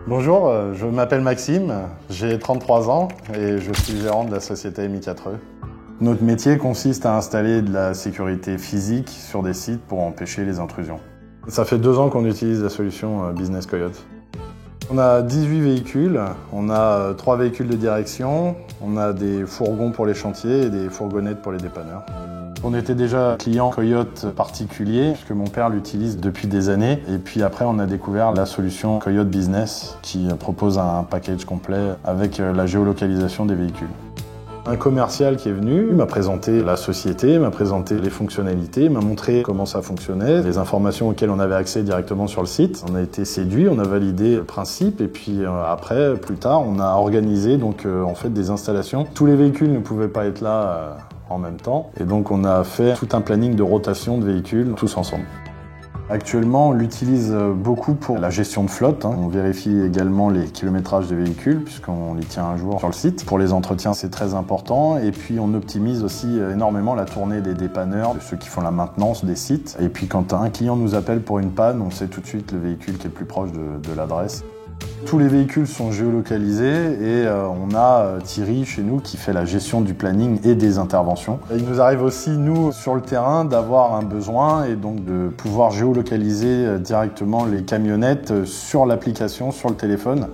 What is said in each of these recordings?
Bonjour, je m'appelle Maxime, j'ai 33 ans et je suis gérant de la société Mi4E. Notre métier consiste à installer de la sécurité physique sur des sites pour empêcher les intrusions. Ça fait 2 ans qu'on utilise la solution Business Coyote. On a 18 véhicules, on a 3 véhicules de direction, on a des fourgons pour les chantiers et des fourgonnettes pour les dépanneurs. On était déjà client Coyote particulier, puisque mon père l'utilise depuis des années. Et puis après, on a découvert la solution Coyote Business, qui propose un package complet avec la géolocalisation des véhicules. Un commercial qui est venu m'a présenté la société, m'a présenté les fonctionnalités, m'a montré comment ça fonctionnait, les informations auxquelles on avait accès directement sur le site. On a été séduit, on a validé le principe et puis après, plus tard, on a organisé en fait des installations. Tous les véhicules ne pouvaient pas être là en même temps et donc on a fait tout un planning de rotation de véhicules tous ensemble. Actuellement, on l'utilise beaucoup pour la gestion de flotte. On vérifie également les kilométrages des véhicules puisqu'on les tient un jour sur le site. Pour les entretiens, c'est très important. Et puis, on optimise aussi énormément la tournée des dépanneurs, de ceux qui font la maintenance des sites. Et puis, quand un client nous appelle pour une panne, on sait tout de suite le véhicule qui est le plus proche de l'adresse. Tous les véhicules sont géolocalisés et on a Thierry chez nous qui fait la gestion du planning et des interventions. Il nous arrive aussi, nous, sur le terrain, d'avoir un besoin et donc de pouvoir géolocaliser directement les camionnettes sur l'application, sur le téléphone.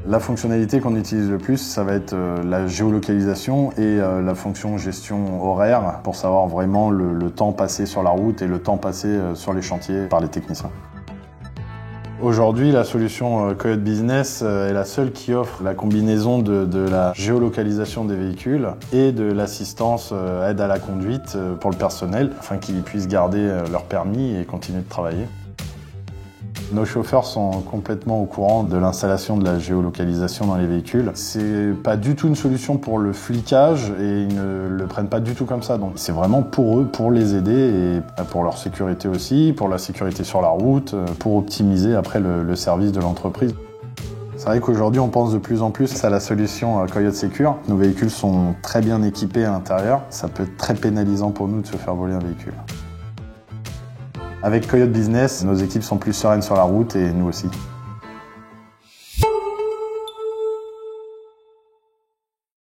La fonctionnalité qu'on utilise le plus, ça va être la géolocalisation et la fonction gestion horaire pour savoir vraiment le temps passé sur la route et le temps passé sur les chantiers par les techniciens. Aujourd'hui, la solution Coyote Business est la seule qui offre la combinaison de la géolocalisation des véhicules et de l'assistance aide à la conduite pour le personnel afin qu'ils puissent garder leur permis et continuer de travailler. Nos chauffeurs sont complètement au courant de l'installation de la géolocalisation dans les véhicules. C'est pas du tout une solution pour le flicage et ils ne le prennent pas du tout comme ça. Donc c'est vraiment pour eux, pour les aider et pour leur sécurité aussi, pour la sécurité sur la route, pour optimiser après le service de l'entreprise. C'est vrai qu'aujourd'hui, on pense de plus en plus à la solution Coyote Secure. Nos véhicules sont très bien équipés à l'intérieur. Ça peut être très pénalisant pour nous de se faire voler un véhicule. Avec Coyote Business, nos équipes sont plus sereines sur la route et nous aussi.